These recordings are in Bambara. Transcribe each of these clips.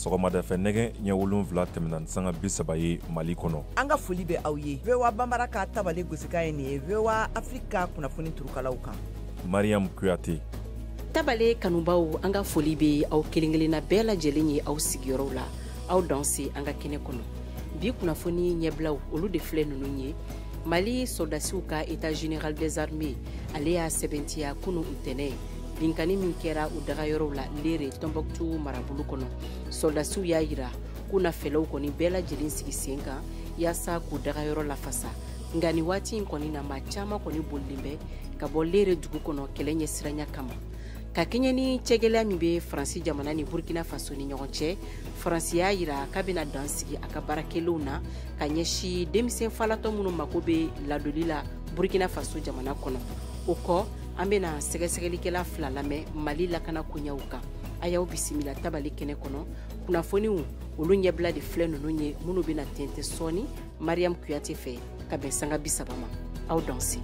sɔgɔmada fɛ nɛgɛ ɲɛ 7 tɛmɛna sanga 30 ye Mali kɔnɔ. An ka foli bɛ aw ye. VOA Bambara ka tabale gosika ye nin ye VOA Afrika kunnafoni turukalaw kan. Mariam Kuyate. Tabale kanubaw an ka foli bɛ aw kelen-kelenna bɛɛ lajɛlen ye aw sigiyɔrɔw la. Aw danse an ka kɛnɛ kɔnɔ. Bi kunnafoni ɲɛbilaw olu de filɛ ninnu ye. Mali soldasiw ka état général des armées ale y'a sɛbɛntiya kunu ntɛnɛ. Binkani min kɛra u dagayɔrɔw la Lere Tombouctou marabolo kɔnɔ. Soldasiw y'a yira k'u na fɛlɛw kɔni bɛɛ lajɛlen sigi sen kan yaasa k'u dagayɔrɔ lafasa. Nka ni waati in kɔni na maa caman kɔni bolilen bɛ ka bɔ Lere dugu kɔnɔ kɛlɛ ɲɛsiranya kama. Ka kɛɲɛ ni cɛgɛlɛya min bɛ Faransi jamana ni Burkina Faso ni ɲɔgɔn cɛ, Faransi y'a yira k'a bɛna dan sigi a ka baarakɛlenw na ka ɲɛsin denmisɛn falatɔ minnu mako bɛ ladoli la Burkina Faso jamana kɔnɔ. O kɔ an bɛna sɛgɛsɛgɛlikɛla 2 lamɛn Mali lakana koɲɛw kan. A y'aw bisimila tabali kɛnɛ kɔnɔ. Kunnafoniw olu ɲɛbila de filɛ ninnu ye minnu bɛna tɛntɛn sɔɔni Mariam Kuyate fɛ ka bɛn sanga 30 ma. Aw danse.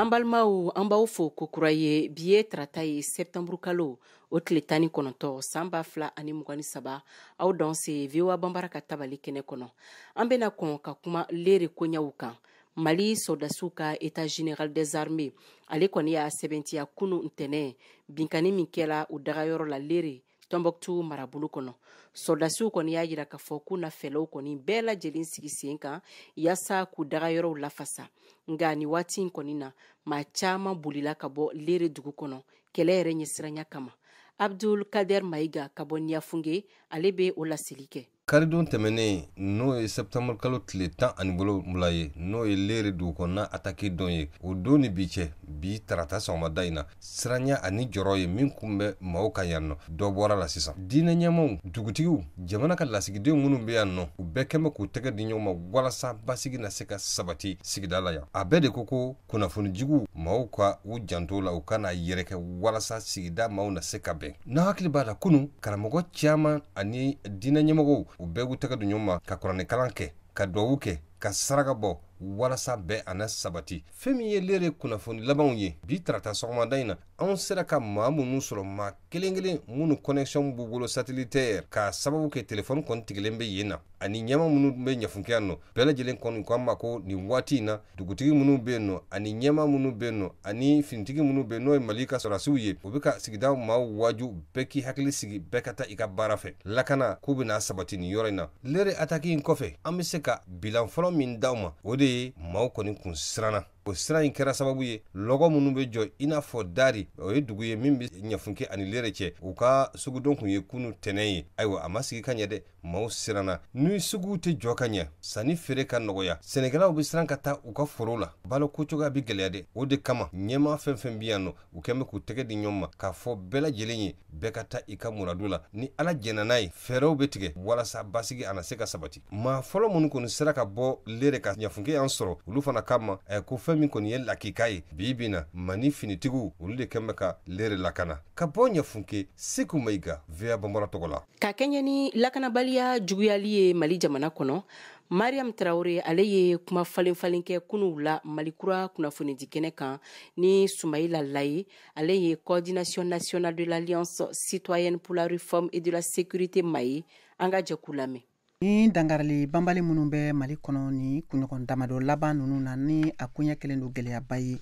An balimaw an b'aw fo ko kura ye bi ye tarata ye septembre kalo o tile 19 san 2023 aw danse VOA Bambara ka tabali kɛnɛ kɔnɔ. An bɛna kɔn ka kuma Lere koɲɛw kan. Mali soldasiw ka état général des armées ale kɔni y'a sɛbɛntiya kunu ntɛnɛ binkani min kɛra u dagayɔrɔ la Lere Tombouctou marabolo kɔnɔ. Soldasiw kɔni y'a yira k'a fɔ k'u na fɛlɛw kɔni bɛɛ lajɛlen sigi sen kan yaasa k'u dagayɔrɔw lafasa. Nga ni waati in kɔni na maa caman bolila ka bɔ Lere dugu kɔnɔ kɛlɛ yɛrɛ ɲɛsiranya kama. Abdul Kader Maïga ka bɔ Niafunge ale bɛ o laseli kɛ. Karidon tɛmɛnen n'o ye septembre kalo tile 17 ye n'o ye Lere dugu kɔnɔna attaque don ye o don ni bi cɛ bi tarata sɔgɔmada in na siranya ani jɔrɔ ye min kun bɛ maaw kan yan nɔ dɔ bɔra la sisan diinɛ ɲɛmaw dugutigiw jamana ka lasigidenw minnu bɛ yan nɔ u bɛɛ kɛmɛ k'u tɛgɛ di ɲɔgɔn ma walasa basigi na se ka sabati sigida la yan a bɛɛ de ko kunnafonijugu maaw ka u janto la u kana yɛrɛkɛ walasa sigida maaw na se ka bɛn n'a hakili b'a la kunu karamɔgɔ caman ani diinɛ ɲɛmɔgɔw u bɛɛ k'u tɛgɛ di ɲɔgɔn ma ka kuranɛkalan kɛ ka duwawu kɛ ka saraka bɔ walasa bɛɛ ana sabati fɛn min ye Lere kunnafoni labanw ye bi tarata sɔgɔmada in na anw sera ka maa minnu sɔrɔ maa kelen-kelen minnu connexion b'u bolo satellitaire ka sababu kɛ telefɔni kɔni tigilen bɛ yen na ani ɲɛma minnu bɛ ɲɛfunke yan nɔ bɛɛ lajɛlen kɔni ko an ma ko nin waati in na dugutigi minnu bɛ yen nɔ ani ɲɛma minnu bɛ yen nɔ ani finitigi minnu bɛ yen n'o ye Mali ka sɔrɔdasiw ye u bɛ ka sigida maaw waaju bɛɛ k'i hakili sigi bɛɛ ka taa i ka baara fɛ lakana k'u bɛna sabati nin yɔrɔ in na Lere attaque in kɔfɛ an bɛ se ka bilan fɔlɔ min d'aw ma o de ye maaw kɔni kun siranna o siran in kɛra sababu ye lɔgɔ minnu bɛ jɔ i n'a fɔ Dari o ye dugu ye min bɛ Ɲafunke ani Lere cɛ u ka sugudon kun ye kunu tɛnɛ ye ayiwa a ma sigi ka ɲɛ dɛ maaw siranna ni suguw tɛ jɔ ka ɲɛ sanni feere ka nɔgɔya sɛnɛkɛlaw bɛ siran ka taa u ka forow la balo ko cogoya bɛ gɛlɛya dɛ o de kama ɲɛma fɛn fɛn bɛ yan nɔ u kɛn bɛ k'u tɛgɛ di ɲɔgɔn ma k'a fɔ bɛɛ lajɛlen ye bɛɛ ka taa i ka muradu la ni Ala jɛnna n'a ye fɛɛrɛw bɛ tigɛ walasa basigi ana se ka sabati maa fɔlɔ minnu kɔni sera ka bɔ Lere ka Ɲafunke yan sɔrɔ olu fana kama ko fɛn min kɔni ye lakika ye bi na Mani finitigiw olu de kɛn bɛ ka Lere lakana ka bɔ Ɲafunke Seku Mayiga VOA Bambara tɔgɔ la ka kɛɲɛ ni lakanabaliya juguyali ye Mali jamana kɔnɔ Mariam Traoré ale ye kuma falen kɛ kunuw la Malikura kunnafonidi kɛnɛ kan ni Soumaïla Laye ale ye coordination nationale de l'Alliance citoyenne pour la réforme et de la sécurité Maye an ka jɛkulu lamɛn. Ni dangarali banbali minnu bɛ Mali kɔnɔ ni kunɲɔgɔn damadɔ laban ninnu na ni a koɲɛ kelen don gɛlɛyaba ye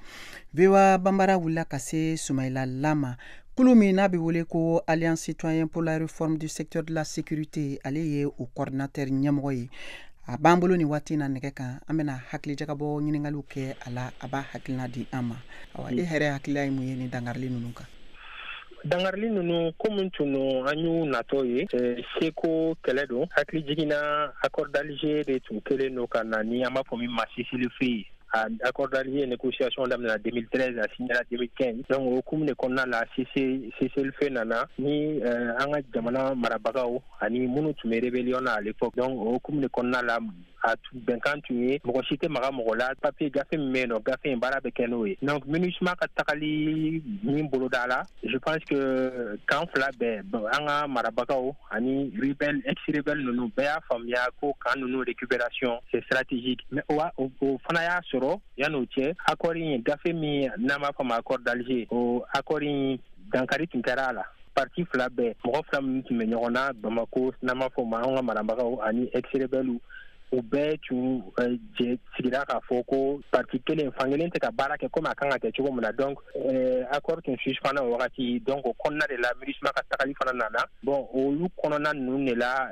VOA Bambara wulila ka se Soumaïla Lama kulu min n'a bɛ wele ko Alliance citoyenne pour la réforme du secteur de la sécurité ale ye o coordinateur ɲɛmɔgɔ ye a b'an bolo ni waati na nɛgɛ kan an bɛna hakilijagabɔ ɲininkaliw kɛ a la a b'a hakilina di an ma awa e hɛrɛ hakilila ye mun ye ni dangarali ninnu kan dangarili ninnu komi tunu an y'u natɔ ye seko kɛlɛ don hakili jiginna accord d'Alger de tun kelen don ka na ni an b'a fɔ min ma Sicile accord d'Alger négociation daminɛna 2013 a signé la 2015 donc o hukumu de kɔnɔna la Sicile nana ni an ka jamana marabagaw ani minnu tun bɛ rébellion na à l'époque donc o hukumu de kɔnɔna la a benkan tun ye mɔgɔ si tɛ maga mɔgɔ la papier gafe min bɛ yen nɔ gafe in baara bɛ kɛ n'o ye donc MINUSMA ka tagali min boloda la je pense que kan fila bɛɛ an ka marabagaw ani rebelle ex-rebelle ninnu bɛɛ y'a faamuya ko kan ninnu récupération c'est stratégique mais o fana y'a sɔrɔ yan'o cɛ accord in gafe min n'an b'a fɔ ma accord d'Alger o accord in dankari tun kɛra a la parti fila bɛɛ mɔgɔ fila minnu tun bɛ ɲɔgɔn na Bamako n'an b'a fɔ ma an ka marabagaw ani ex-rebelle o bɛɛ tun sigira k'a fɔ ko parti kelen fan kelen tɛ ka baara kɛ komi a kan ka kɛ cogo min na donc accord tun suspend o wagati donc o kɔnɔna de la MINUSMA ka tagali fana nana bon olu kɔnɔna ninnu de la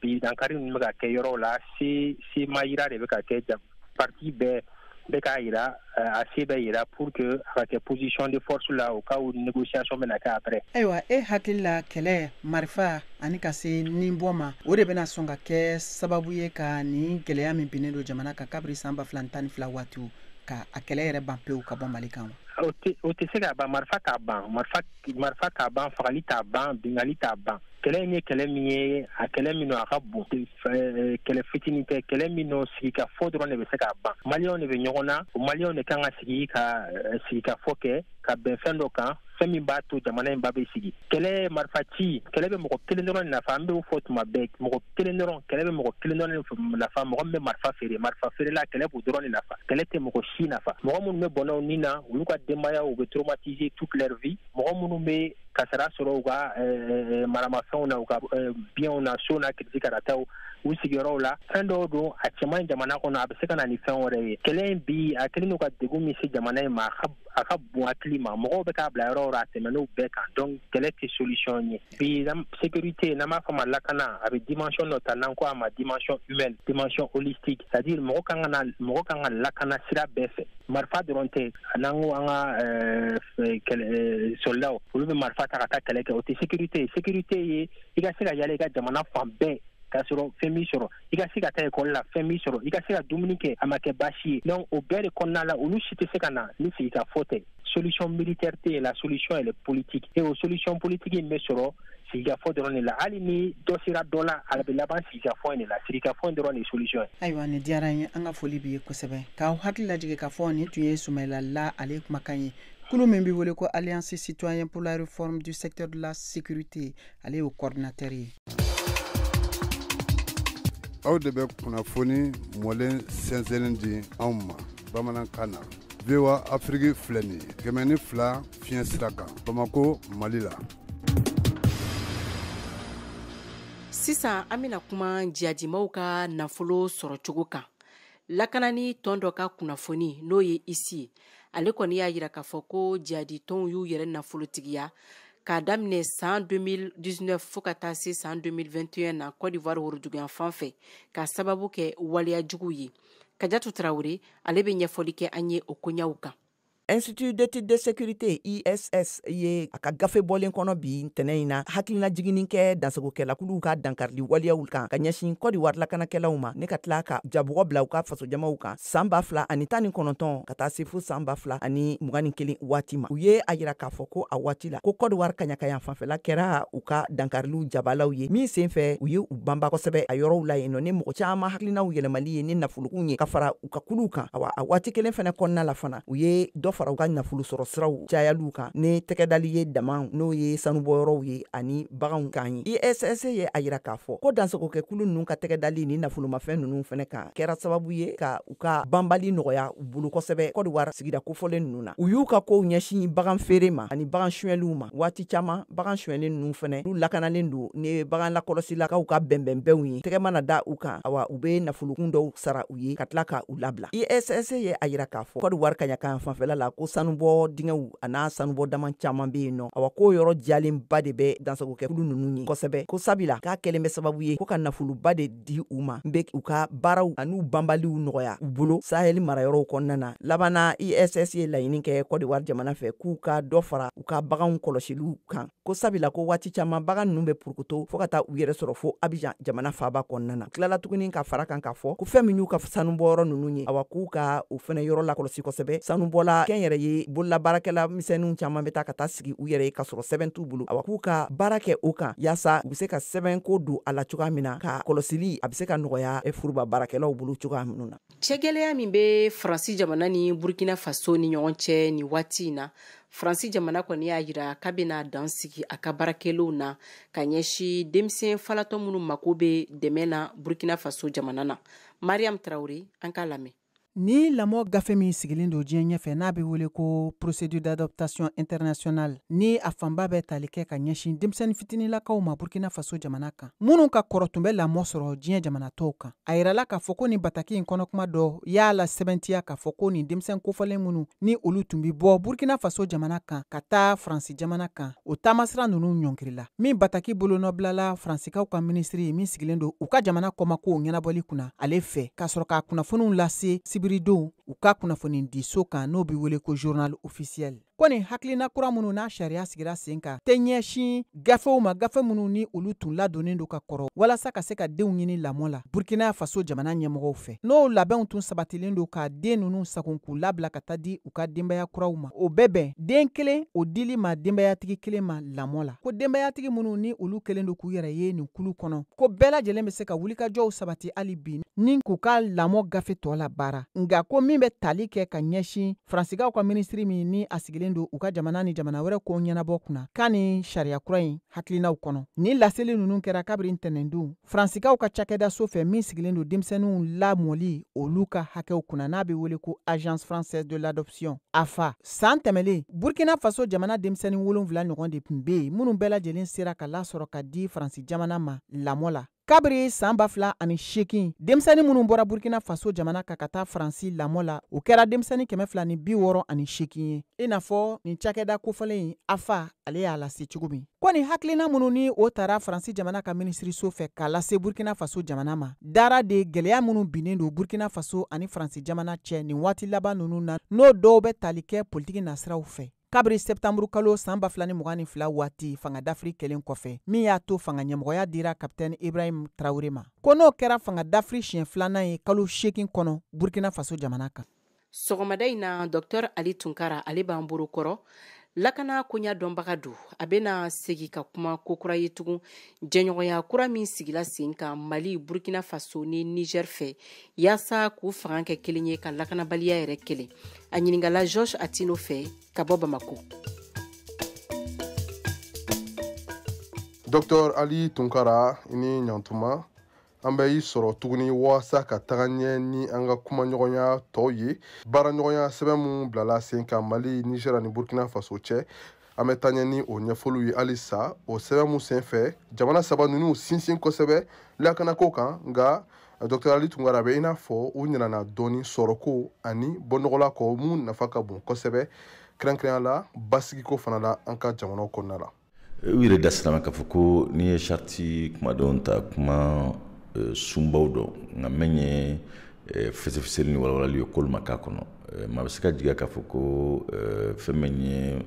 bi dankari ninnu bɛ ka kɛ yɔrɔw la se ma yira de bɛ ka kɛ parti bɛɛ bɛ k'a yira a se bɛ yira pour que a ka kɛ position de force la o cas où négociation bɛna kɛ après. Ayiwa e hakili la kɛlɛ marifa ani ka se nin bɔ ma o de bɛna sɔn ka kɛ sababu ye ka nin gɛlɛya min binnen don jamana kan kabiri san 2012 waatiw ka a kɛlɛ yɛrɛ ban pewu ka bɔ Mali kan wa? O tɛ se ka ban marifa t'a ban marifa t'a ban fagali t'a ban bingali t'a ban kɛlɛ in ye kɛlɛ min ye a kɛlɛ min a ka bon kɛlɛ fitinin tɛ kɛlɛ min sigi ka fɔ dɔrɔn de bɛ se k'a ban maliyɛnw de bɛ ɲɔgɔn na o maliyɛnw de kan ka sigi ka fɔ kɛ ka bɛn fɛn dɔ kan fɛn min b'a to jamana in ba bɛ sigi kɛlɛ marifa ci kɛlɛ bɛ mɔgɔ kelen dɔrɔn nafa an b'o fɔ tuma bɛɛ mɔgɔ kelen dɔrɔn kɛlɛ bɛ mɔgɔ kelen dɔrɔn nafa mɔgɔ min bɛ marifa feere la kɛlɛ b'o dɔrɔn de nafa kɛlɛ tɛ mɔgɔ si nafa mɔgɔ minnu bɛ bɔnnaw ni na olu ka denbaya u bɛ traumatiser toute leur vie mɔgɔ minnu bɛ kasara sɔrɔ u ka maramafɛnw na u ka biɲɛw na so na kiriti karataw u sigiyɔrɔw la fɛn dɔw don a cɛman jamana kɔnɔ a bɛ se ka na ni fɛn wɛrɛ ye kɛlɛ in bi a kɛlen don ka degun min se jamana in ma a ka bon hakili ma mɔgɔw bɛ k'a bila yɔrɔ yɔrɔ a tɛmɛn'o bɛɛ kan donc kɛlɛ tɛ solution ye bi sécurité n'an b'a fɔ ma lakana a bɛ dimension dɔ ta n'an ko a ma dimension humaine dimension holistique c'est-à-dire mɔgɔ kan ka lakana sira bɛɛ fɛ marifa dɔrɔn tɛ n'an ko an ka soldaw olu bɛ marifa ta ka taa kɛlɛ kɛ o tɛ sécurité ye i ka se ka yala i ka jamana fan bɛɛ k'a sɔrɔ fɛn min sɔrɔ i ka se ka taa ekɔli la fɛn min sɔrɔ i ka se ka dumuni kɛ a ma kɛ baasi ye donc o bɛɛ de kɔnɔna la olu si tɛ se ka na ni sigi ka fɔ tɛ solution militaire tɛ yen la solution elle est politique et o solution politique in bɛ sɔrɔ sigikafɔ dɔrɔn de la hali ni dɔ sera dɔ la a bɛ laban sigikafɔ in de la sigikafɔ in dɔrɔn de ye solution ye. Ayiwa nin diyara n ye an ka foli b'i ye kosɛbɛ k'aw hakili lajigin k'a fɔ nin tun ye Sumayila La ale kumakan ye kulu min bɛ wele ko Alliance citoyenne pour la réforme du secteur de la sécurité ale y'o coordinateur ye. Aw de bɛ kunnafoni mɔlen sɛnsɛnlen di anw ma bamanankan na VOA Afrique filɛ nin ye 102 fiɲɛ sira kan Bamako Mali la. Sisan an bɛna kuma jihadimaw ka nafolo sɔrɔ cogo kan lakanani tɔn dɔ ka kunnafoni n'o ye isi ale kɔni y'a yira k'a fɔ ko jihadi tɔnw y'u yɛrɛ nafolotigiya k'a daminɛ san 2019 fo ka taa se san 2021 na Côte d'Ivoire woroduguyan fan fɛ k'a sababu kɛ waleya jugu ye Kajatu Traoré ale bɛ ɲɛfɔli kɛ an ye o koɲaw kan. Institut d'études de sécurité ISS ye a ka gafe bɔlen kɔnɔ bi ntɛnɛ in na hakilina jiginin kɛ dansagokɛlakuluw ka dankarili waliyaw kan ka ɲɛsin Côte d'Ivoire lakanakɛlaw ma ne ka tila ka jabɔgɔ bila u ka fasojamaw kan san 2019 ka taa se fo san 2021 waati ma u ye a yira k'a fɔ ko a waati la ko Côte d'Ivoire kaɲakayan fanfɛla kɛra u ka dankariliw jabalaw ye min sen fɛ u ye u banba kosɛbɛ a yɔrɔw la yen nɔ ni mɔgɔ caman hakilinaw yɛlɛmali ye ni nafolokun ye ka fara u ka kuluw kan a waati kelen fɛnɛ kɔnɔna la fana u ye dɔ fara u ka nafolo sɔrɔ siraw cayaliw kan ni tɛgɛdali ye dama n'o ye sanubɔyɔrɔw ye ani baganw kan ye ISS ye a yira k'a fɔ ko dansagokɛkulu ninnu ka tɛgɛdali ni nafolomafɛn ninnu fɛnɛ kan kɛra sababu ye ka u ka banbali nɔgɔya u bolo kosɛbɛ Côte d'Ivoire sigida kofɔlen ninnu na u y'u ka kow ɲɛsin bagan feere ma ani bagan suɲɛliw ma waati caman bagan suɲɛlen ninnu fɛnɛ olu lakanalen don ni bagan lakɔlɔsilakaw ka bɛnbɛnbɛnw ye tɛgɛ mana da u kan awa u be nafolokun dɔw sara u ye ka tila ka u labila ISS ye a yira k'a fɔ Côte d'Ivoire kaɲakan fanfɛla la ko sanubɔ dingɛw a n'a sanubɔ daman caman bɛ yen nɔ awa ko yɔrɔ jalenba de bɛ dansagokɛkulu ninnu ye kosɛbɛ ko sabila k'a kɛlen bɛ sababu ye ko ka nafoloba de di u ma n bɛ u ka baaraw an'u banbaliw nɔgɔya u bolo Sahel marayɔrɔw kɔnɔna na labanna ISS ye laɲini kɛ Côte d'Ivoire jamana fɛ k'u ka dɔ fara u ka baganw kɔlɔsiliw kan ko sabila ko waati caman bagan ninnu bɛ purukuto fo ka taa u yɛrɛ sɔrɔ fo Abidjan jamana faaba kɔnɔna na tilala tuguni ka fara kan k'a fɔ ko fɛn min y'u ka sanubɔyɔrɔ ninnu ye awa k'u ka u fɛnɛ yɔrɔ lakɔlɔsi kosɛbɛ sanubɔla maliyɛn yɛrɛ ye bolola baarakɛla misɛnninw caaman bɛ taa ka taa sigi u yɛrɛ ye k'a sɔrɔ sɛbɛn t'u bolo awa k'u ka baara kɛ o kan yaasa u be se ka sɛbɛn ko don a la cogoya min na ka kɔlɔsili a be se ka nɔgɔya furuba baarakɛlaw bolo cogoya minnu na. cɛgɛlɛya min be Faransi jamana ni Burkina Faso ni ɲɔgɔn cɛ ni waati na Faransi jamana kɔni y'a yira k'a bena dan sigi a ka baarakɛlaw na ka ɲɛsi denmisɛn falatɔ minnu mako be dɛmɛ na Burkina Faso jamana na. Mariam Traoré, an k'a lamɛn. Ni lamɔ gafe min sigilen don diɲɛ ɲɛfɛ n'a bɛ wele ko procédure d'adaptation internationale ni a fanba bɛ tali kɛ ka ɲɛsin denmisɛnnin fitinilakaw ma Burkina Faso jamana kan minnu ka kɔrɔ tun bɛ lamɔ sɔrɔ diɲɛ jamana tɔw kan a yirala k'a fɔ ko nin bataki in kɔnɔkuma dɔ y'a la sɛbɛntiya k'a fɔ ko nin denmisɛn kofɔlen minnu ni olu tun bi bɔ Burkina Faso jamana kan ka taa Faransi jamana kan o taamasira ninnu ɲɔnkirila min bataki bolonɔbilala Faransikaw ka minisiri min sigilen don u ka jamana kɔmakow ɲɛnabɔli kunna ale fɛ k'a sɔrɔ k'a kunnafoniw lase sibiridenw u ka kunnafoni di so kan n'o bi wele ko journal officiel ko nin hakilina kura minnu n'a sariya sigira sen kan tɛ ɲɛsin gafew ma gafe minnu ni olu tun ladonnen don ka kɔrɔ walasa ka se ka denw ɲini lamɔ la Burkina Faso jamana ɲɛmɔgɔw fɛ n'o labɛnw tun sabatilen don ka den ninnu sagon k'u labila ka taa di u ka denbaya kuraw ma o bɛɛ bɛn den kelen o dili ma denbayatigi kelen ma lamɔ la ko denbayatigi minnu ni olu kelen don k'u yɛrɛ ye nin kulu kɔnɔ ko bɛɛ lajɛlen bɛ se ka wulikajɔw sabati hali bi ni k'u ka lamɔ gafe tɔ la baara nga ko min bɛ tali kɛ ka ɲɛsin Faransikaw ka minisiri min ni a sigilen don u ka jamana ni jamana wɛrɛ ko ɲɛnabɔ kunna k'a ni sariya kura in hakilinaw kɔnɔ ni laseli ninnu kɛra kabiri ntɛnɛndon Faransikaw ka cakɛda so fɛ min sigilen don denmisɛnninw lamɔli olu ka hakɛw kunna n'a bɛ wele ko Agence Française de l'Adoption AFA san tɛmɛlen Burkina Faso jamana denmisɛnnin 7 ɲɔgɔn de tun be yen minnu bɛɛ lajɛlen sera ka lasɔrɔ ka di Faransi jamana ma lamɔ la kabiri san 2008 denmisɛnnin minnu bɔra Burkina Faso jamana ka taa Faransi lamɔ la o kɛra denmisɛnnin 268 ye i n'a fɔ nin cakɛda kofɔlen in AFA ale y'a lase cogo min ko nin hakilina minnu ni o taara Faransi jamana ka minisiriso fɛ k'a lase Burkina Faso jamana ma dara de gɛlɛya minnu binnen don Burkina Faso ani Faransi jamana cɛ nin waati laban ninnu na n'o dɔw bɛ tali kɛ politiki nasiraw fɛ kabiri septamburu kalo san 2022 waati fanga dafiri kelen kɔfɛ min y'a to fanga ɲɛmɔgɔya dira kapitɛni Ibrahim Traoré ma ko n'o kɛra fanga dafiri siɲɛ 2nan ye kalo 8 kɔnɔ Burkina Faso jamana kan. sɔgɔmada in na Dr Ali Tunkara ale b'an bolo kɔrɔ lakana koɲa dɔnbaga don a bena segi ka kuma kokura ye tugun jɛɲɔgɔnya kura min sigila sen kan Mali Burkina Faso ni Niger fɛ yaasa k'u fanga kɛ kelen ye ka lakanabaliya yɛrɛ kelen a ɲiningala Georges Atino fɛ ka bɔ Bamako. Dr Ali Tunkara ini ɲantuma an bɛ i sɔrɔ tuguni waasa ka taga ɲɛ ni an ka kumaɲɔgɔnya tɔw ye baaraɲɔgɔnya sɛbɛn min bilala sen kan Mali Niger ani Burkina Faso cɛ an bɛ taa ɲɛ ni o ɲɛfɔliw ye halisa o sɛbɛn min senfɛ jamana saba ninnu sinsin kosɛbɛ lakanako kan nka Dr Ali Tunkara bɛ i n'a fɔ u ɲinana dɔɔni sɔrɔko ani bɔnɔgɔla kɔ mun nafa ka bon kosɛbɛ kɛrɛnkɛrɛnya la basigiko fana la an ka jamanaw kɔnɔna la. U yɛrɛ da sirama k'a fɔ ko n'i ye charti kumadenw ta kuma sunbaw dɔn nka min ye fɛsɛfɛsɛli ni walawalali ye k'olu ma k'a kɔnɔ maa bɛ se ka jigiya k'a fɔ ko fɛn min ye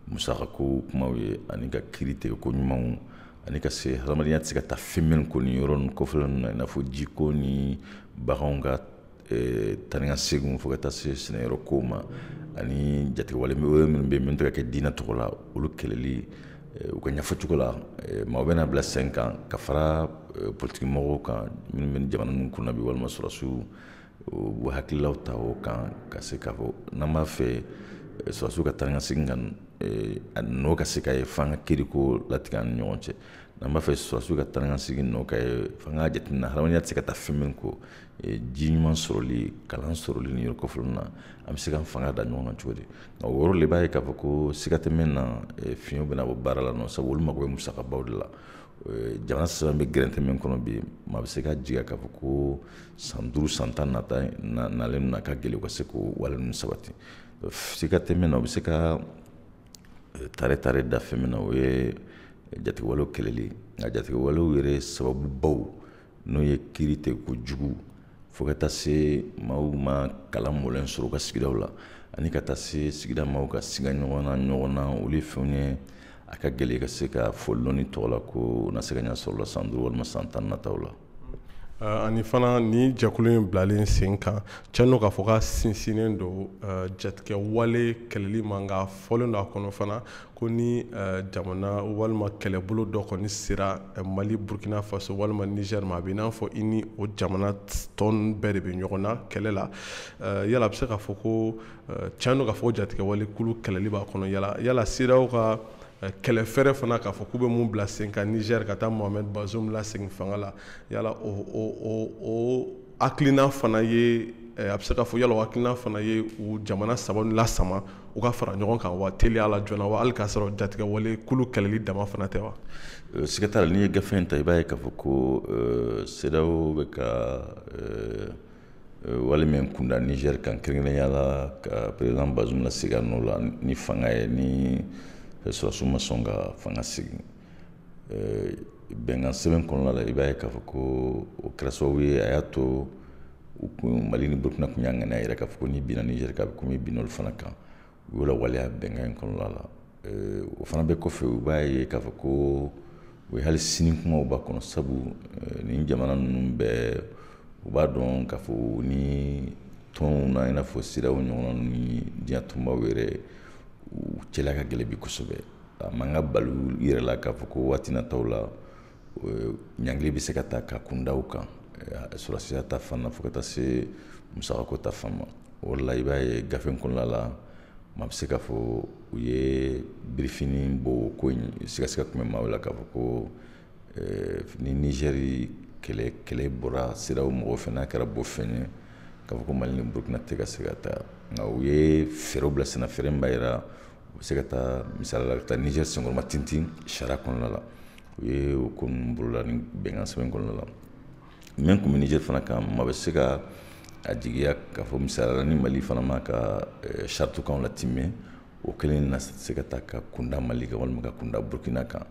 musakako kumaw ye ani ka kiiri tigɛ ko ɲumanw ani ka se hadamadenya tɛ se ka taa fɛn min ko nin yɔrɔ ninnu kɔfɛla ninnu na i n'a fɔ jiko ni baganw ka tani ka segin fo ka taa se sɛnɛyɔrɔ kow ma ani jatigɛwale minnu bɛ yen min tɛ ka kɛ diinɛ tɔgɔ la olu kɛlɛli u ka ɲɛfɔcogo la maaw bɛna bila sen kan ka fara politiki mɔgɔw kan minnu bɛ jamana ninnu kunna bi walima sɔrɔsiw u hakililaw ta o kan ka se k'a fɔ n'an b'a fɛ sɔrɔsiw ka taa ka segin kan n'o ka se ka ye f'an ka kiiriko latigɛ an ni ɲɔgɔn cɛ n'an b'a fɛ sɔrɔsiw ka taa ka segin n'o ka ye f'an ka jateminɛ hadamadenya tɛ se ka taa fɛn min kɔ ji ɲuman sɔrɔli kalan sɔrɔli ni yɔrɔ kɔfɛlu na an bɛ se ka fanga da ɲɔgɔn na cogo di nka o yɔrɔ de b'a ye k'a fɔ ko siga tɛ min na fiɲɛw bɛna bɔ baara la nɔ sabu olu mago bɛ musakabaw de la jamana sɛbɛn bɛ gɛrɛntɛ min kɔnɔ bi maa bɛ se ka jigiya k'a fɔ ko san 5 san 10 nalen na ka gɛlɛn u ka se k'o wale ninnu sabati siga tɛ min na u bɛ se ka tare da fɛn min na o ye jatigɛwalew kɛlɛli nka jatigɛwalew yɛrɛ sababubaw n'o ye kiiri tigɛ kojugu fo ka taa se maaw ma kalan mɔlen sɔrɔ u ka sigidaw la ani ka taa se sigida maaw ka siga ɲɔgɔn na olu ye fɛnw ye a ka gɛlɛn ka se ka fɔ lɔnni tɔgɔ la ko na se ka ɲɛ sɔrɔ la san 5 walima san 10 nataw la. ani fana ni jɛkulu in bilalen sen kan cɛ n'o k'a fɔ ka sinsinnen don jatigɛ wale kɛlɛli ma nka fɔlen don a kɔnɔ fana ko ni jamana walima kɛlɛbolo dɔ kɔni sera Mali Burkina Faso walima Niger ma a bɛ i n'a fɔ i ni o jamana tɔ ninnu bɛɛ de bɛ ɲɔgɔn na kɛlɛ la yala a bɛ se k'a fɔ ko cɛ n'o k'a fɔ ko jatigɛ wale kulu kɛlɛli b'a kɔnɔ yala CEDEAO ka kɛlɛ fɛrɛ fana k'a fɔ k'u bɛ mun bila sen kan Niger ka taa Mohamed Bazoum lasegin fanga la yala o hakilina fana ye a bɛ se k'a fɔ yala o hakilina fana ye u jamana saba lasama u ka fara ɲɔgɔn kan wa teliya la joona wa hali k'a sɔrɔ jatigɛ wale kulu kɛlɛli dama fana tɛ wa. Siga t'a la n'i ye gafe in ta i b'a ye k'a fɔ ko CEDEAO bɛ ka wale min kunda Niger kan kɛrɛnkɛrɛnnenya la ka président Bazoum lasegin a nɔ la ni fanga ye ni sɔrɔsiw ma sɔn ka fanga segin bɛnkan sɛbɛn kɔnɔna la i b'a ye k'a fɔ ko o kɛra sababu ye a y'a to Mali ni Burkina kun y'a ŋaniya yɛrɛ k'a fɔ ko ni binna Niger k'a bɛ komi binna olu fana kan u y'o lawaleya bɛnkan in kɔnɔna la o fana bɛ kɔfɛ u b'a ye k'a fɔ ko o ye hali sini kumaw b'a kɔnɔ sabu ni jamana ninnu bɛɛ u b'a dɔn k'a fɔ ni tɔnw na i n'a fɔ CEDEAO ɲɔgɔnna ni diɲɛ tɔnbaw yɛrɛ u cɛla ka gɛlɛn bi kosɛbɛ a man ka bali yɛrɛ la k'a fɔ ko waati nataw la ɲangili bɛ se ka taa ka kunda u kan sɔrɔsiya ta fan na fo ka taa se musakako ta fan ma o de la i b'a ye gafe kɔnɔna la maa bɛ se k'a fɔ u ye birifini bɔ ko in sigasɛgɛ tun bɛ maaw la k'a fɔ ko ni Nigɛri kɛlɛ bɔra CEDEAO mɔgɔw fɛ n'a kɛra bɔ fɛn ye k'a fɔ ko Mali ni Burkina tɛ ka se ka taa nka u ye fɛɛrɛw bila sen na fɛɛrɛ min b'a jira u bɛ se ka taa misali la ka taa Niger senkɔrɔma tintin sariya kɔnɔna la u ye o ko ninnu boloda ni bɛnkan sɛbɛn kɔnɔna la min tun bɛ Niger fana kan maa bɛ se ka a jigiya k'a fɔ misali la ni Mali fana ma ka sarituw latimɛ o kelen na se ka taa ka kunda Mali kan walima ka kunda Burkina kan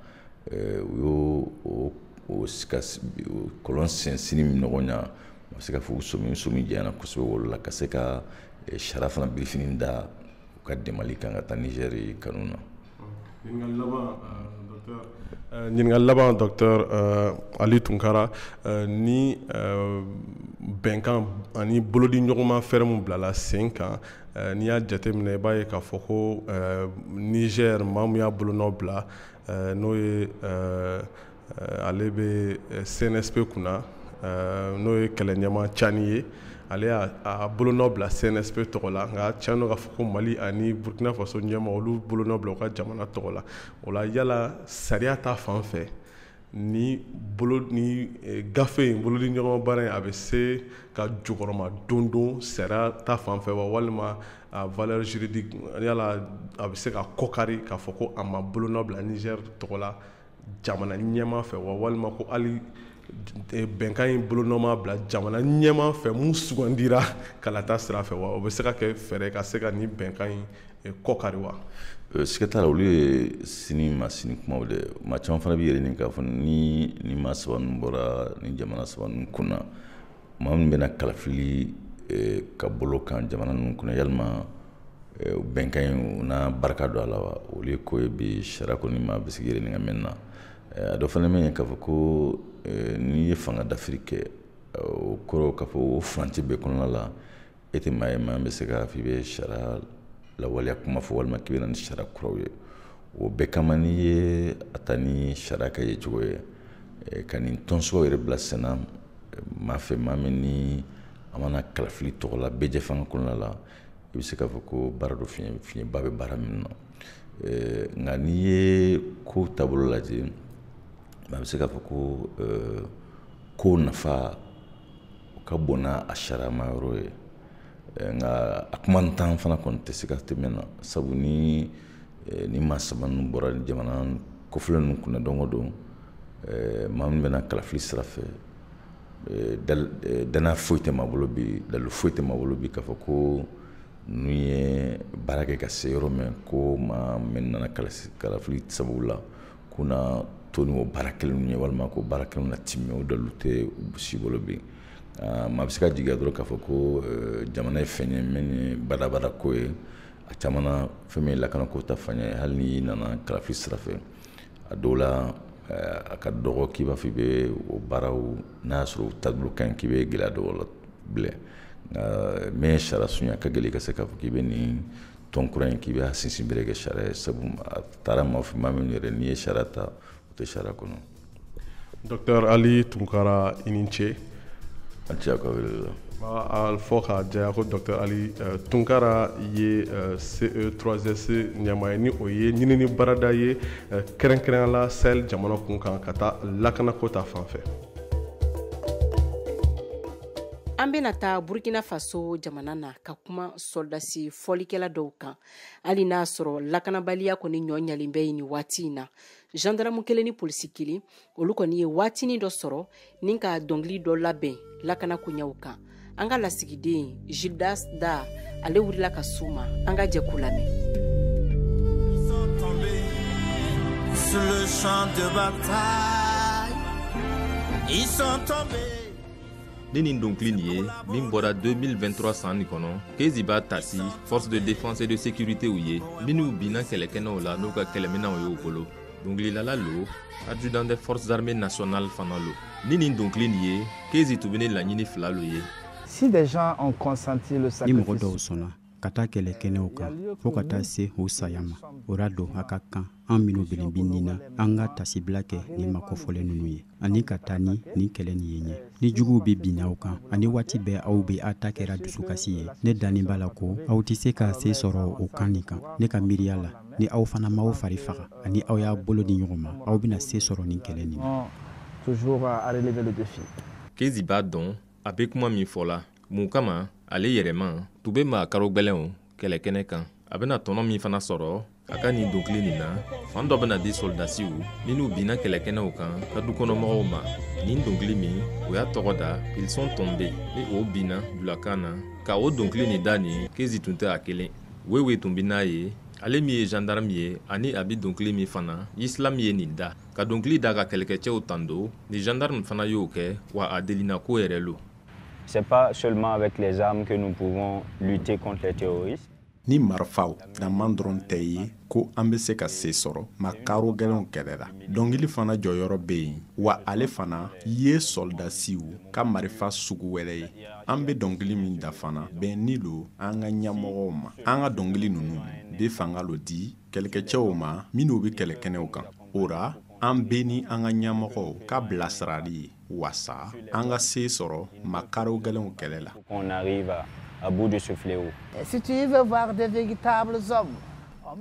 u y'o kɔlɔn sinsin min ɲɔgɔn ɲa a bɛ se ka fɔ somi janyana kosɛbɛ o la ka se ka sariya fana birifini da u ka dɛmɛli kan ka taa Niger kanu na. ɲininkali laban Dr Ali Tunkara ni bɛnkan ani bolodi ɲɔgɔnma fɛrɛ min bilala sen kan n'i y'a jateminɛ i b'a ye k'a fɔ ko Niger maa min y'a bolonɔ bila n'o ye ale bɛ CNSP kunna n'o ye kɛlɛ ɲɛmaa Cani ye ale y'a bolonɔ bila CNSP tɔgɔ la nka tiɲɛ don k'a fɔ ko Mali ani Burkina Faso ɲɛmaa olu bolonɔ bila u ka jamana tɔgɔ la o la yala sariya ta fan fɛ ni gafe in bolodi ɲɔgɔn baara in a bɛ se ka jukɔrɔma don sariya ta fan fɛ wa walima a valeur juridique yala a bɛ se ka kɔkari k'a fɔ ko a ma bolonɔ bila Niger tɔgɔ la jamana ɲɛmaa fɛ wa walima ko hali bɛnkan in bolonɔma bila jamana ɲɛmaa fɛ mun sugandira kala taa sira fɛ wa o bɛ se ka kɛ fɛɛrɛ ka se ka ni bɛnkan in kɔkari wa. Siga t'a la olu ye sini kumaw de maa caman fana bɛ yɛrɛ ɲini k'a fɔ ni maa saba ninnu bɔra ni jamana saba ninnu kunna maa min bɛna kalafili ka bolo kan jamana ninnu kunna yalima bɛnkan in u n'a barika don a la wa olu ye ko ye bi sariya kɔni maa bɛ se yɛrɛ ɲini ka mɛn na a dɔ fana bɛ yen k'a fɔ ko n'i ye fanga dafiri kɛ o kɔrɔ k'a fɔ o furancɛ bɛɛ kɔnɔna la e tɛ maa ye maa bɛ se k'a fɔ i bɛ sariya lawaleya kuma fɔ walima k'i bɛ na ni sariya kuraw ye o bɛɛ kama n'i ye a ta ni sariya ka ye cogo ye ka nin tɔnsogaw yɛrɛ bila sen na maa fɛ maa min ni a mana kalafili tɔgɔ la bɛɛ jɛ fanga kɔnɔna la i bɛ se k'a fɔ ko baara dɔ fiɲɛba bɛ baara min na nka n'i ye ko taabolo lajɛ a bɛ se k'a fɔ ko ko nafa o ka bon n'a sariya ma yɔrɔ ye nka a kuma ntan fana kɔni tɛ se ka tɛmɛ na sabu ni maa saba ninnu bɔra jamana kɔfilɛ ninnu kunna don o don maa min bɛna kalafili sira fɛ danaya foyi tɛ maa bolo bi dalu foyi tɛ maa bolo bi k'a fɔ ko n'u ye baara kɛ ka se yɔrɔ min ko maa min nana kalafili sababu la k'u na to ni o baara kelen ye walima ko baara kelen na timi o dalu tɛ si bolo bi maa bɛ se ka jigiya dɔrɔn k'a fɔ ko jamana ye fɛn ye min ye badabada ko ye a caman na fɛn min ye lakana ko ta fan ye hali n'i nana kalafili sira fɛ a dɔw la a ka dɔgɔ k'i b'a fɔ i bɛ o baaraw n'a y'a sɔrɔ o taabolo ka ɲi k'i bɛ gɛlɛya dɔw la bilen nka min ye sariya sunya ka gɛlɛn ka se k'a fɔ k'i bɛ nin tɔn kura in k'i bɛ sinsin bere kɛ sariya ye sabu a taara maa min yɛrɛ n'i ye sariya ta o tɛ sariya kɔnɔ. Dr Ali Tunkara i ni ce. A cɛ ka wele la. A fɔ k'a diya ko Dr Ali Tunkara ye CE3S ɲɛmaa ye ni o ye ɲinini baarada ye kɛrɛnkɛrɛnya la Sahel jamana kun kan ka taa lakanako ta fan fɛ. An bɛna taa Burkina Faso jamana na ka kuma soldasi fɔlikɛla dɔw kan hali n'a sɔrɔ lakanabaliya kɔni ɲɔ ɲalen bɛ nin waati in na. Gendarme kelen ni polisi kelen olu kɔni ye waatinin dɔ sɔrɔ ni ka dɔnkili dɔ labɛn lakana koɲɛw kan. An ka lasigiden Gildas Da ale wulila ka suma an ka jɛ k'u lamɛn. Sur le champ de bataille, ils sont tombés. Ni nin dɔnkili nin ye min bɔra 2023 san nin kɔnɔ Kezi b'a tasi force de défense et de sécurité u ye minnu binna kɛlɛkɛnɛw la n'u ka kɛlɛminɛw y'u bolo. Dɔnkilidala lo adjudant des forces armées nationales fana lo. Ni nin dɔnkili nin ye Kezi tun bɛ ni laɲini fila lo ye. Si des gens ont consenti le sacrifice. Ni mɔgɔ dɔw sɔnna ka taa kɛlɛkɛnɛw kan fo ka taa se o saya ma o ra don a ka kan an minnu belen bi nin na an ka tasibila kɛ ni makɔfɔlen ninnu ye ani ka taa ni kɛlɛ nin ye ɲɛ ni juguw bɛ bin aw kan ani waati bɛɛ aw bɛ a ta kɛra dusukasi ye ne danin b'a la ko aw tɛ se ka se sɔrɔ o kan nin kan ne ka miiriya la ni aw fana m'aw fari faga ani aw y'a bolo di ɲɔgɔn ma aw bɛna se sɔrɔ nin kɛlɛ nin na. Toujours à relever le défi. Kezi b'a dɔn a bɛ kuma min fɔ la mun kama ale yɛrɛma tun bɛ maa karo gbɛlɛnw kɛlɛkɛnɛ kan a bɛna tɔnɔ min fana sɔrɔ a ka nin dɔnkili nin na fan dɔ bɛna di soldasiw minnu binna kɛlɛkɛnɛw kan ka dukɔnɔmɔgɔw ma nin dɔnkili min o y'a tɔgɔ da ils sont tombés ni o binna dulakan na ka o dɔnkili nin da nin Kezi tun tɛ a kelen wewe tun bɛ n'a ye ale min ye gendarme ye ani a bɛ dɔnkili min fana islam ye nin da ka dɔnkili da ka kɛlɛkɛcɛw tando ni gendarme fana y'o kɛ wa a delina ko yɛrɛ lo. C'est pas seulement avec les armes que nous pouvons lutter contre les terroristes. Ni marifaw daman dɔrɔn tɛ ye ko an bɛ se ka se sɔrɔ ma karo gɛlɛnw kɛlɛla dɔnkili fana jɔyɔrɔ bɛ yen wa ale fana ye soldasiw ka marifa sugu wɛrɛ ye an bɛ dɔnkili min da fana bɛn ni lo an ka ɲɛmɔgɔw ma an ka dɔnkili ninnu bɛ fanga lo di kɛlɛkɛcɛw ma minnu bɛ kɛlɛkɛnɛw kan o ra an bɛ ni an ka ɲɛmɔgɔw ka bilasirali ye wasa an ka se sɔrɔ ma karo gɛlɛnw kɛlɛ la. On arrive à bout de ce fléau. Si tu veux voir des véritables hommes.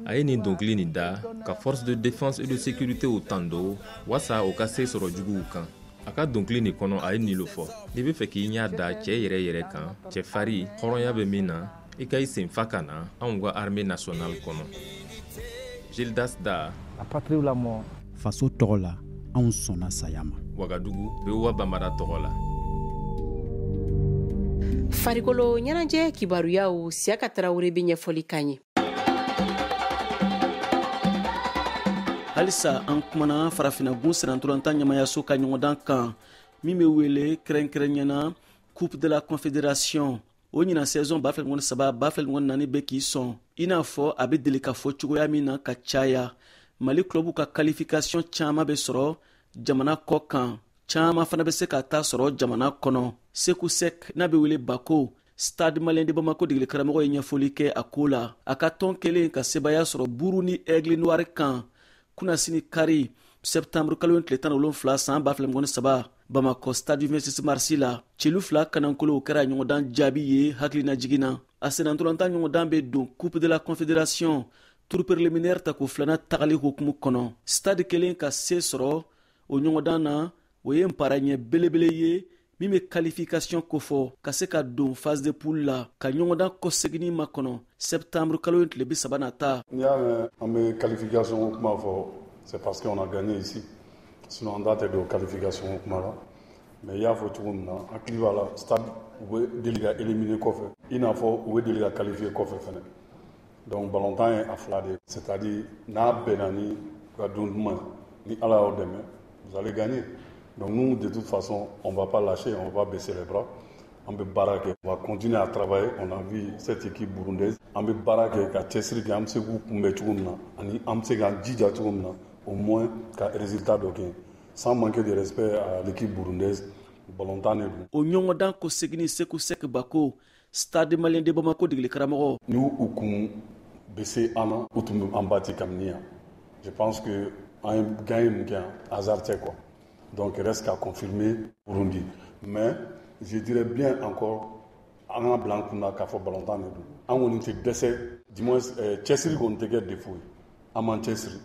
A ye nin dɔnkili nin da ka force de défense et de sécurité o tando wasa o ka se sɔrɔ juguw kan. A ka dɔnkili nin kɔnɔ a ye nin lo fɔ n'i bɛ fɛ k'i ɲɛ da cɛ yɛrɛ yɛrɛ kan cɛfari hɔrɔnya bɛ min na i ka i senfa ka na anw ka armée nationale kɔnɔ. Gildas Da. La patrie ou la mort. Faso tɔgɔ la anw sɔnna saya ma. Wagadugu bɛ wa Bamara tɔgɔ la. Farikolo ɲɛnajɛ kibaruyaw Siaka Tarawele bɛ ɲɛfɔli kan ye. Halisa an kumana farafinagun sirantolantan ɲamayaso ka ɲɔgɔndan kan min bɛ wele kɛrɛnkɛrɛnɲɛna Coupe de la Confédération. O ɲina saison 2023-2024 bɛ k'i sɔn i n'a fɔ a bɛ deli ka fɔ cogoya min na ka caya. Mali club ka qualification caman bɛ sɔrɔ jamana kɔ kan caman fana bɛ se ka taa sɔrɔ jamana kɔnɔ. Seku Sek n'a bɛ wele Bako Stade Malien de Bamako degeli karamɔgɔ ye ɲɛfɔli kɛ a ko la a ka tɔn kelen ka sebaya sɔrɔ buru ni Aigle Noir kan kunasini kari septembre kalo tile 17 san 2023 Bamako Stade 26 Mars la celu fila kanankolo kɛra ɲɔgɔndan jaabi ye hakilina jiginna a senantolantan ɲɔgɔndan bɛ don Coupe de la Confédération tour préliminaire ta ko filana tagali hukumu kɔnɔ stade kelen ka se sɔrɔ o ɲɔgɔndan na o ye nparaɲɛ belebele ye min bɛ qualification kofɔ ka se ka don phase de poule la ka ɲɔgɔndan kɔsegini ma kɔnɔ septembre kalo tile 30 nata. N'i y'a mɛn an bɛ qualification kuma fɔ c'est parce qu'on a gagné ici sinon an t'a tɛ don qualification kuma la mais i y'a fɔ cogo min na hakili b'a la stade u bɛ deli ka éliminer kɔfɛ i n'a fɔ u bɛ deli ka qualifier kɔfɛ fɛnɛ donc ballontan ye a fila de c'est à dire n'a bɛnna ni ka don duman ni ala y'aw dɛmɛ vous allez gagner. Donc nous, de toute façon, on ne va pas lâcher, on va baisser les bras. On va continuer à travailler. On a vu cette équipe burundaise. On va baraquer, on va au moins ka résultat dɔ kɛ sans manquer de respect à l'équipe burundaise ballon tan ne don. O ɲɔgɔndan ko segini Seku Sek Bako stade malien de Bamako degeli karamɔgɔ. Ni u kun bɛ se an na u tun bɛ an bati kabini yan. Je pense que an ye gagné mun kɛ hasard tɛ quoi. Donc il reste qu'à confirmer Burundi. Mais je dirais bien encore an ka bila an kunna k'a fɔ ballon tan ne don. An kɔni tɛ dɛsɛ du moins cɛsiri kɔni tɛ kɛ défaut ye. An m'an cɛsiri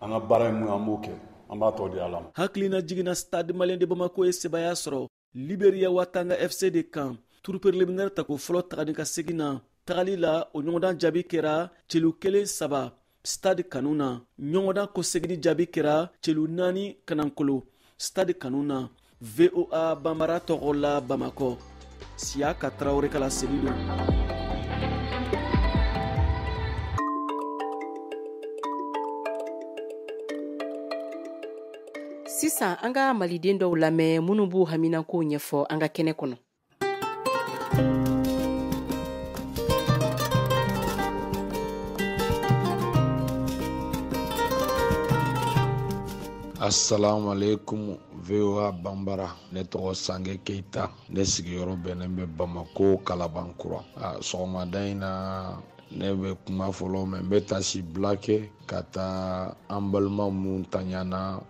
an ka baara ye mun an b'o kɛ. An b'a tɔ di Ala ma. Hakilina jiginna stade malien de Bamako ye sebaya sɔrɔ Liberia Watanga FC de kan tour préliminaire ta ko fɔlɔ tagani ka segin na tagali la o ɲɔgɔndan jaabi kɛra celu 1-3 stade kanu na ɲɔgɔndan ko segini jaabi kɛra celu 4 kanankolo stade kanu na VOA Bambara tɔgɔ la Bamako Siaka Traoré kala seli don. Sisan an ka maliden dɔw lamɛn minnu b'u haminako ɲɛfɔ an ka kɛnɛ kɔnɔ. Assalamu alaikum VOA Bambara, ne tɔgɔ Sange Keita, ne sigiyɔrɔ bɛnnen bɛ Bamako Kalabankura. Sɔgɔmada in na ne bɛ kuma fɔlɔ mɛ n bɛ tasi bila kɛ ka taa an balima mun taɲana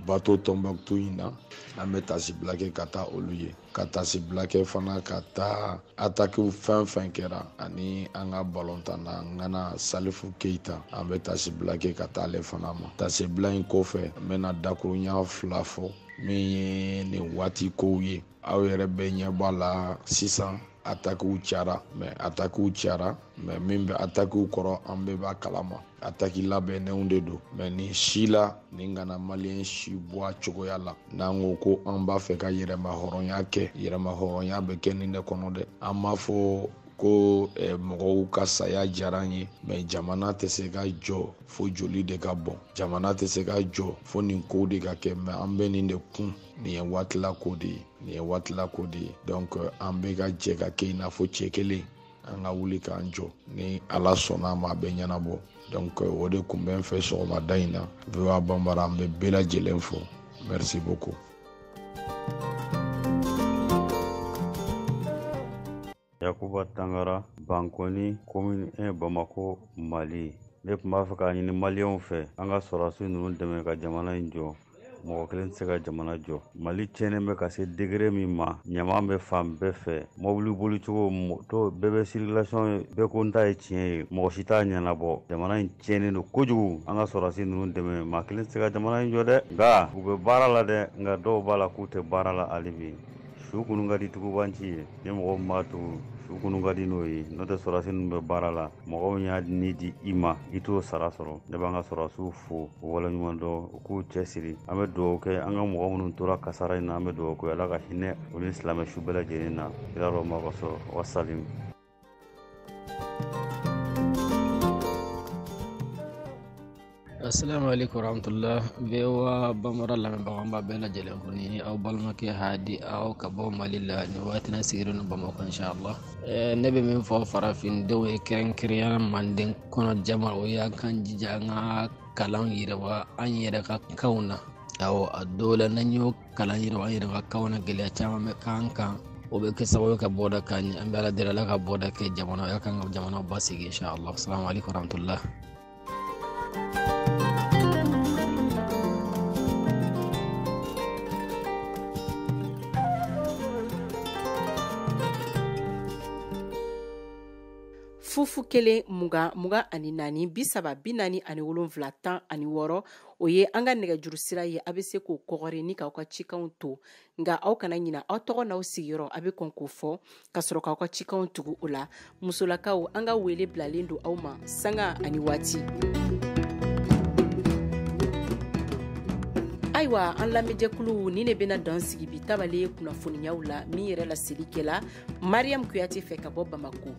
bateau Tombouctou in na an bɛ tasi bila kɛ ka taa olu ye ka tasi bila kɛ fana ka taa attaquew fɛn fɛn kɛra ani an ka balontan na Ngana Salifu Keita an bɛ tasi bila kɛ ka taa ale fana ma. Tasi bila in kɔfɛ n bɛna dakuruɲa 2 fɔ min ye nin waati kow ye. Aw yɛrɛ bɛ ɲɛ b'a la sisan attaquew cayara mais min bɛ attaquew kɔrɔ an bɛɛ b'a kalama. Attaque labɛnnenw de don mais nin si la nin kana maliyɛn si bɔ a cogoya la n'an ko ko an b'a fɛ ka yɛrɛma hɔrɔnya kɛ yɛrɛma hɔrɔnya bɛ kɛ nin de kɔnɔ dɛ. An m'a fɔ ko mɔgɔw ka saya diyara an ye mais jamana tɛ se ka jɔ fo joli de ka bɔn. Jamana tɛ se ka jɔ fo nin kow de ka kɛ mais an bɛ nin de kun. Nin ye waatila ko de ye. Donc an bɛ ka jɛ ka kɛ i n'a fɔ cɛ kelen an ka wuli k'an jɔ ni Ala sɔnna ma a bɛ ɲɛnabɔ. Donc o de kun bɛ n fɛ sɔgɔmada in na. VOA Bambara an bɛ bɛɛ lajɛlen fo. Merci beaucoup. Yakuba Tangara, Bankoni, commune 1 Bamako, Mali. Ne tun b'a fɛ k'a ɲini maliyɛnw fɛ an ka sɔrɔdasi ninnu dɛmɛ ka jamana in jɔ. Mɔgɔ kelen tɛ se ka jamana jɔ. Mali tiɲɛnen bɛ ka se degré min ma ɲama bɛ fan bɛɛ fɛ. Mɔbili bolicogo bɛɛ bɛ circulation bɛɛ ko n ta ye tiɲɛ ye. Mɔgɔ si t'a ɲɛnabɔ. Jamana in tiɲɛnen don kojugu. An ka sɔrɔdasi ninnu dɛmɛ maa kelen tɛ se ka jamana in jɔ dɛ. Nka u bɛ baara la dɛ nka dɔw b'a la k'u tɛ baara la hali bi. Su kunu ka di tuguban ci ye. Ni mɔgɔ min b'a tugu su kunu ka di n'o ye. N'o tɛ sɔrɔdasi ninnu bɛ baara la. Mɔgɔw y'a ni di i ma i t'o sara sɔrɔ. Ne b'an ka sɔrɔdasiw fo u waleɲuman dɔn u k'u cɛsiri. An bɛ dugawu kɛ an ka mɔgɔ minnu tora kasara in na an bɛ dugawu kɛ Ala ka hinɛ u ni silamɛ su bɛɛ lajɛlen na. Kira dɔ ma kɔsɔ wasalim. Assalamu alaikum warahmatullah. VOA Bambara lamɛnbagaw b'a bɛɛ lajɛlen fo ni aw balimakɛ Hadi aw ka bɔ Mali la nin waati na sigilen don Bamako inshallah. Ne bɛ min fɔ farafindenw ye kɛrɛnkɛrɛnnenya Manden kɔnɔ jama o y'an kan jija an ka kalan yiriwa an yɛrɛ ka kanw na. Awɔ a dɔw la n'an y'o kalan yiriwa an yɛrɛ ka kanw na gɛlɛya caman bɛ k'an kan. O bɛ kɛ sababu ka bɔda ka ɲɛ an bɛ Ala deli Ala ka bɔda kɛ jamana ya kan ka jamana basigi inshallah. Assalamu alaikum warahmatullah. Fufu kelen mugan ani naani 30 40 ani 7 10 ani 6 o ye an ka nɛgɛjuru sira ye a bɛ se k'o kɔgɔri ni k'aw ka cikanw to nka aw kana ɲina aw tɔgɔ n'aw sigiyɔrɔ a bɛ kɔn k'o fɔ ka sɔrɔ k'aw ka cikanw tugu o la musolakaw an ka wele bilalen don aw ma sanga ani waati. Ayiwa an lamɛnjɛkulu ni ne bɛna dan sigi bi tabale kunnafoniyaw la min yɛrɛ la selikɛla Mariam Kuyate fɛ ka bɔ Bamako.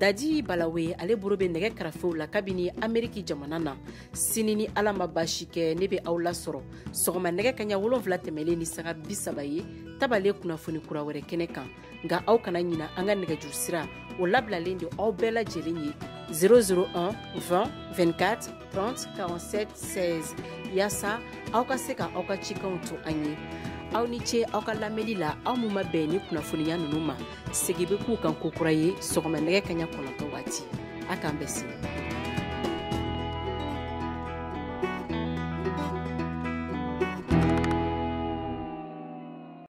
Dadi Balawe ale boro be nɛgɛ karafew la kabini Ameriki jamana na. Sini ni Ala ma baasi kɛ ne be aw lasɔrɔ sɔgɔma nɛgɛ kaɲa 7 tɛmɛlen ni saga 30 ye tabale kunnafoni kura wɛrɛ kɛnɛ kan. Nga aw kana ɲina an ka nɛgɛjuru sira o labilalen de aw bɛɛ lajɛlen ye 001 20 24 30 47 16 yasa aw ka se ka aw ka cikanw to an ye. Aw ni ce aw ka lamɛnli la aw mun ma bɛn ni kunnafoniya ninnu ma segi be k'u kan kokura ye sɔgɔma nɛgɛ kaɲa 9 waati a k'an bɛɛ sini.